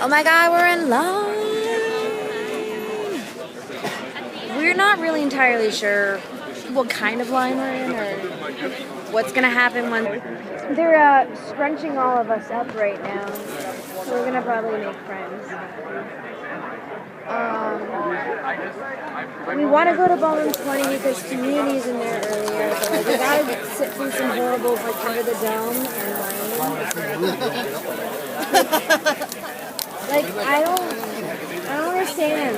Oh my god, we're in line! We're not really entirely sure what kind of line we're in or what's gonna happen when they're scrunching all of us up right now. So we're gonna probably make friends. We want to go to ballroom 20 because community's in there earlier, but like, we gotta sit through some horribles like under the dome and like I don't understand.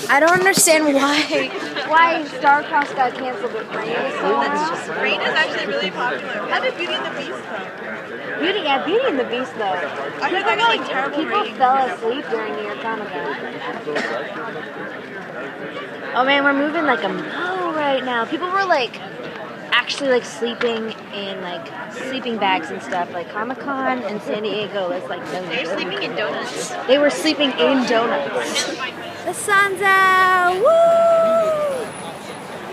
I don't understand why Starcross got canceled with Rain. Rain is actually really popular. How did Beauty and the Beast though? Beauty and the Beast though. I heard that got like terrible People ratings. fell asleep during New York Comic Con. Oh man, we're moving like a mo right now. People were like actually like sleeping in like sleeping bags and stuff. Like Comic Con in San Diego is like no. They're sleeping in donuts. They were sleeping in donuts. The sun's out! Woo!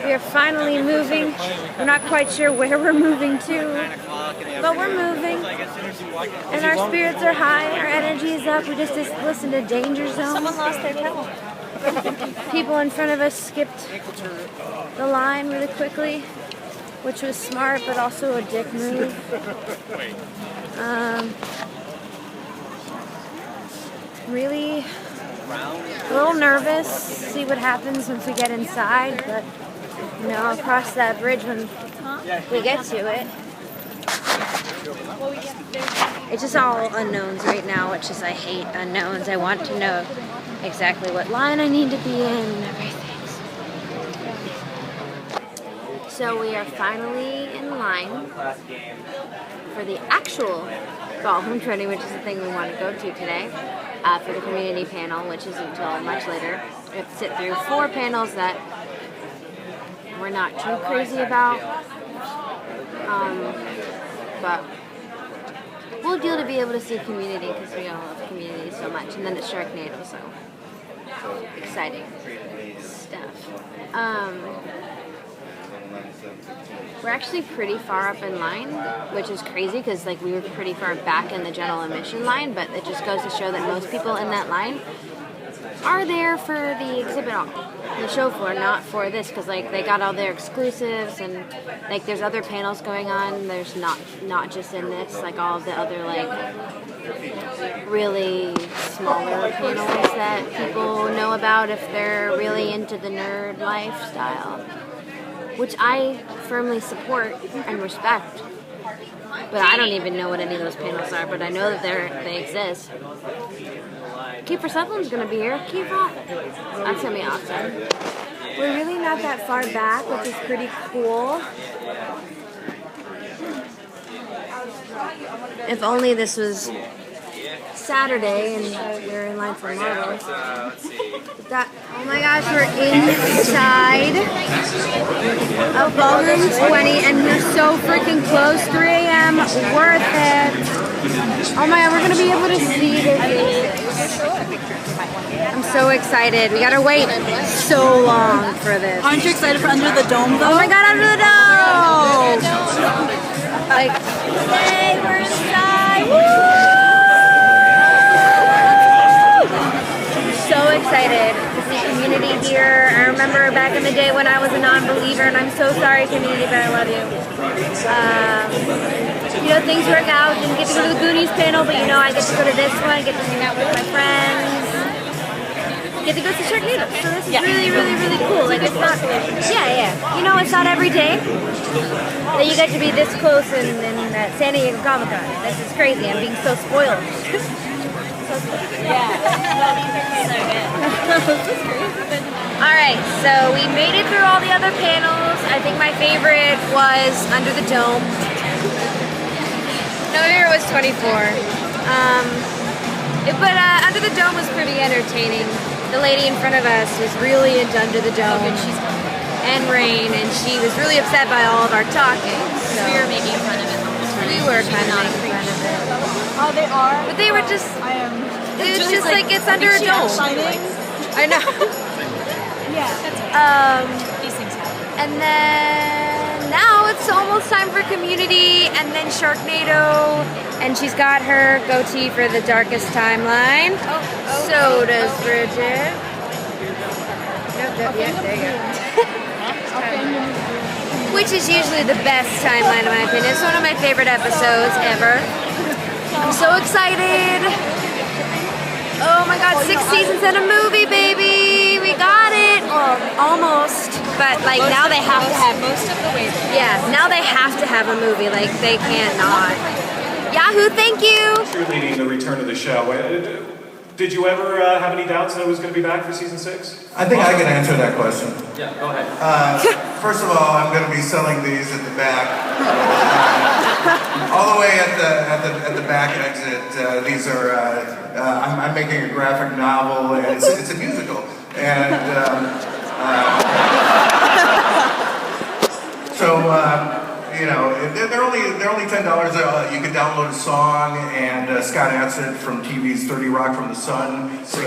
We are finally moving. We're not quite sure where we're moving to, but we're moving. And our spirits are high, our energy is up. We just listened to Danger Zone. Someone lost their pedal. People in front of us skipped the line really quickly, which was smart, but also a dick move. Really a little nervous, see what happens once we get inside, but you know, I'll cross that bridge when we get to it. It's just all unknowns right now, which is I hate unknowns. I want to know exactly what line I need to be in and everything. So we are finally in line for the actual ballroom training, which is the thing we want to go to today. For the community panel, which is until much later. We have to sit through 4 panels that we're not too crazy about. But we'll deal to be able to see community because we all love community so much. And then it's Sharknado, so exciting stuff. We're actually pretty far up in line, which is crazy because like we were pretty far back in the general admission line, but it just goes to show that most people in that line are there for the exhibit on the show floor, not for this, because like they got all their exclusives and like there's other panels going on. There's not just in this, like all of the other like really smaller panels that people know about if they're really into the nerd lifestyle, which I firmly support and respect. But I don't even know what any of those panels are, but I know that they exist. Kiefer Sutherland's gonna be here. Kiefer! That's gonna be awesome. We're really not that far back, which is pretty cool. If only this was Saturday and we're in line for Marvel. Oh my gosh, we're inside of ballroom 20 and we're so freaking close. 3 a.m. Worth it. Oh my god, we're gonna be able to see this. I'm so excited. We gotta wait so long for this. Aren't you excited for Under the Dome though? Oh my god, Under the Dome! Like, yay, we're inside! Woo! So excited to see community here. I remember back in the day when I was a non-believer, and I'm so sorry, community, but I love you. You know, things work out. Didn't get to go to the Goonies panel, but you know, I get to go to this one. I get to hang out with my friends. Get to go to Sharknado. So this is really, really, really cool. Like, it's not, yeah. You know, it's not every day that you get to be this close in San Diego Comic Con. This is crazy. I'm being so spoiled. Alright, so we made it through all the other panels. I think my favorite was Under the Dome. No, my favorite was 24. But Under the Dome was pretty entertaining. The lady in front of us was really into Under the Dome and Rain, and she was really upset by all of our talking. So We were making fun of it. we were kind of making fun of it. Oh, they are? But they were just, it was just like it's under a dome. I know. Yeah. These things happen. And then now it's it's almost time for Community and then Sharknado. And she's got her goatee for the darkest timeline. So does Bridget. Nope, yeah, there you go. Which is usually the best timeline in my opinion. It's one of my favorite episodes ever. I'm so excited. Oh my god, 6 seasons and a movie, baby! We got it! Or almost. But like now they have to have most of the way there. yeah, now they have to have a movie, like they can't not. Yahoo, thank you! Cheerleading the return of the show. Did you ever have any doubts that it was going to be back for season 6? I think I can answer that question. Yeah, go ahead. First of all, I'm going to be selling these at the back. All the way at the back exit. These are. I'm making a graphic novel, and it's a musical. And you know, they're only $10. You can download a song, and Scott Adsit from TV's 30 Rock from the Sun. So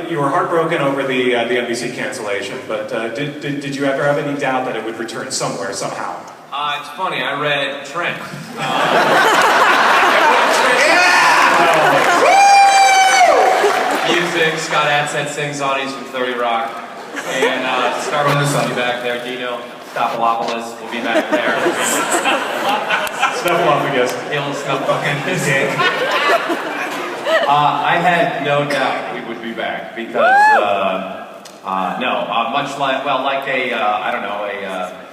you were heartbroken over the NBC cancellation, but did you ever have any doubt that it would return somewhere, somehow? It's funny, I read Trent. Music, Scott Adsit sings audience from 30 Rock. And Star Wars will be back there. Dino Stopolopoulos will be back there. Snuffleupagus. He'll fucking his dick. I had no doubt we would be back because, much like, I don't know, a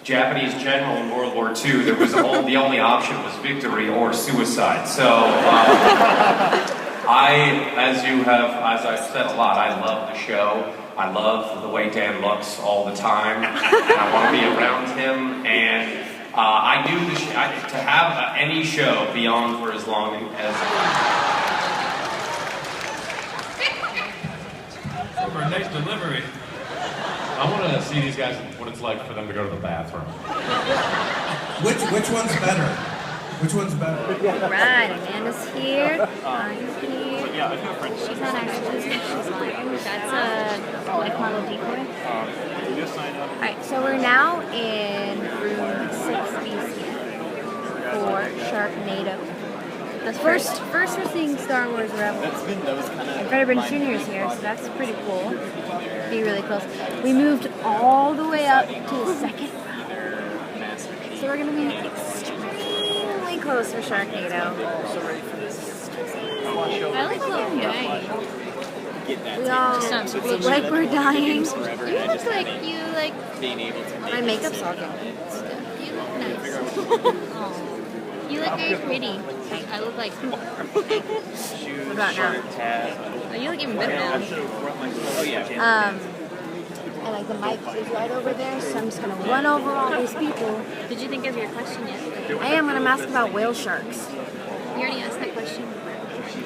Japanese general in World War II, there was the only option was victory or suicide. So, as I've said a lot, I love the show. I love the way Dan looks all the time. I want to be around him, and I knew to have any show be on for as long as. For a nice delivery. I want to see these guys, what it's like for them to go to the bathroom. Which one's better? Which one's better? Right, Amanda's here. I'm here. She's not actually she's lying. That's like my little decoy. Alright, so we're now in room 6BC for Sharknado. First we're seeing Star Wars Rebels. And Frederick Jr. is here, so that's pretty cool. Be really close. We moved all the way up to the second row. So we're gonna be extremely close for Sharknado. I like looking dying. We all look like we're dying. You look like you my makeup's all gone. You look nice. You look very pretty. I look like. What about now? Oh, you look even better now. And like the mic is right over there, so I'm just gonna run over all these people. Did you think of your question yet? I am gonna ask about whale sharks. You already asked that question.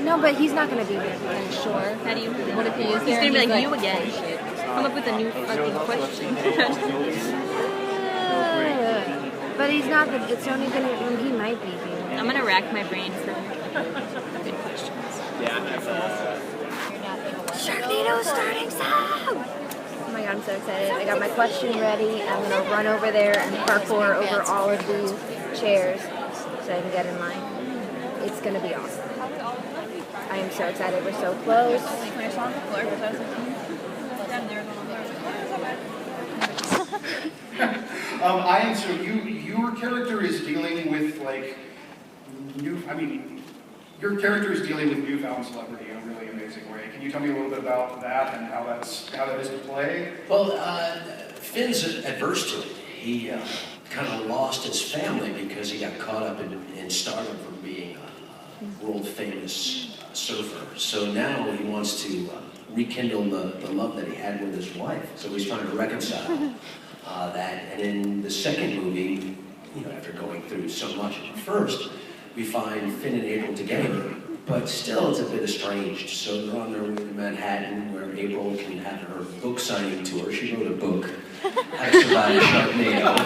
No, but he's not gonna be here. Are you sure? How do you? What if he is? He's gonna be like you again. Come up with a new fucking question. But he's not. It's only gonna. He might be here. I'm gonna rack my brain for good questions. Yeah. Sharknado starting soon! Oh my god, I'm so excited. I got my question ready. I'm gonna run over there and parkour over all of these chairs so I can get in line. It's gonna be awesome. I am so excited. We're so close. I am so your character is dealing with your character is dealing with newfound celebrity in a really amazing way. Can you tell me a little bit about that and how that is to play? Well, Finn's adverse to it. He kind of lost his family because he got caught up in stardom from being a world famous surfer. So now he wants to rekindle the love that he had with his wife. So he's trying to reconcile that. And in the second movie, after going through so much in the first, we find Finn and April together, but still it's a bit estranged. So they're on their way to Manhattan, where April can have her book signing tour. She wrote a book, How to Survive Sharknado.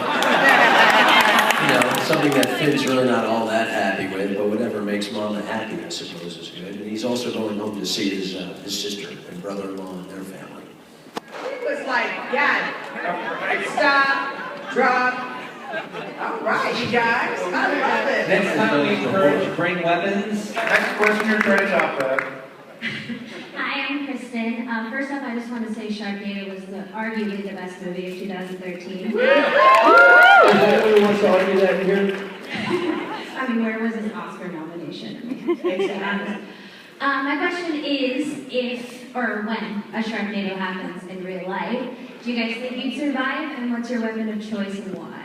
Something that Finn's really not all that happy with, but whatever makes Mama happy, I suppose, is good. And he's also going home to see his sister and brother-in-law and their family. It was like, Dad, stop, drop, All right, you guys. I love it. Next time we encourage bring weapons. Next question, you're trying to top that. Hi, I'm Kristen. First off, I just want to say Sharknado was arguably the best movie of 2013. Anybody wants to argue that here? I mean, where was his Oscar nomination? I mean, let's be honest. My question is, if or when a Sharknado happens in real life, do you guys think you'd survive? And what's your weapon of choice and why?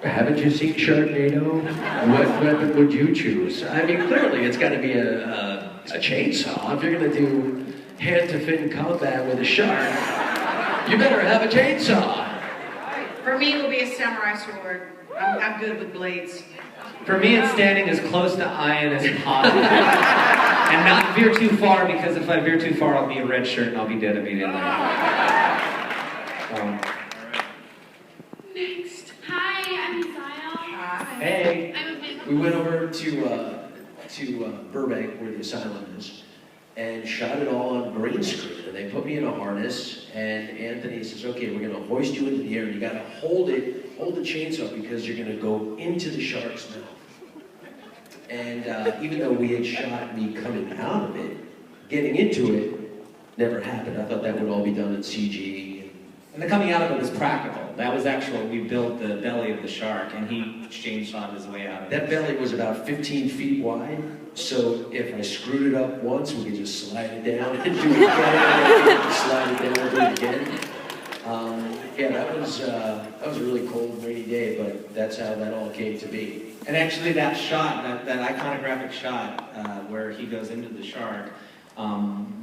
Haven't you seen Sharknado? What weapon would you choose? I mean, clearly it's got to be a chainsaw. If you're going to do hand-to-fin combat with a shark, you better have a chainsaw. For me, it will be a samurai sword. I'm good with blades. For me, it's standing as close to Ian as possible. And not veer too far, because if I veer too far, I'll be a red shirt and I'll be dead immediately. Next. Hi, I'm Zion. Hey, I'm a big... we went over to Burbank, where the asylum is, and shot it all on green screen. And they put me in a harness, and Anthony says, okay, we're going to hoist you into the air, and you got to hold the chainsaw, because you're going to go into the shark's mouth. And even though we had shot me coming out of it, getting into it never happened. I thought that would all be done in CG. And the coming out of it was practical. That was actual, we built the belly of the shark, and he chainsawed his way out of it. That belly was about 15 feet wide, so if I screwed it up once, we could just slide it down and do it again, slide it down and do it again. Yeah, that was a really cold, rainy day, but that's how that all came to be. And actually that shot, that iconographic shot where he goes into the shark,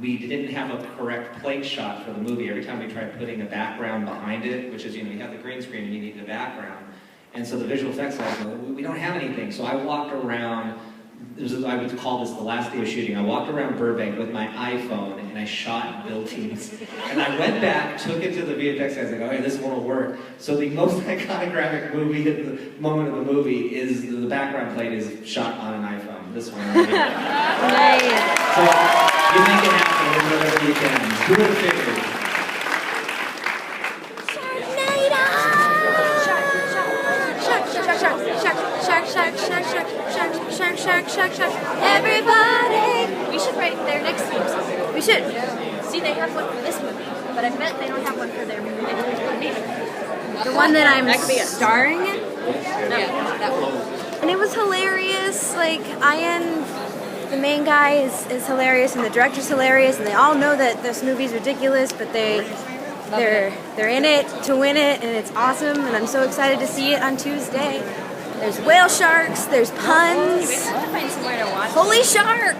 we didn't have a correct plate shot for the movie. Every time we tried putting a background behind it, which is, you have the green screen and you need the background. And so the visual effects guys go, we don't have anything. So I walked around, I would call this the last day of shooting. I walked around Burbank with my iPhone and I shot buildings. And I went back, took it to the VFX guys, like, okay, this won't work. So the most iconographic movie at the moment of the movie is the background plate is shot on an iPhone. This one right here. Nice. So you make it happen with whatever you can. Do it figure. Shark. Everybody! We should write their next theme song. We should. See, they have one for this movie, but I bet they don't have one for their movie. The one that I'm starring in? Yeah, that one. And it was hilarious. Like, Ian, the main guy, is hilarious, and the director's hilarious, and they all know that this movie's ridiculous, but they're in it to win it, and it's awesome, and I'm so excited to see it on Tuesday. There's whale sharks, there's puns. We have to find somewhere to watch. Holy shark!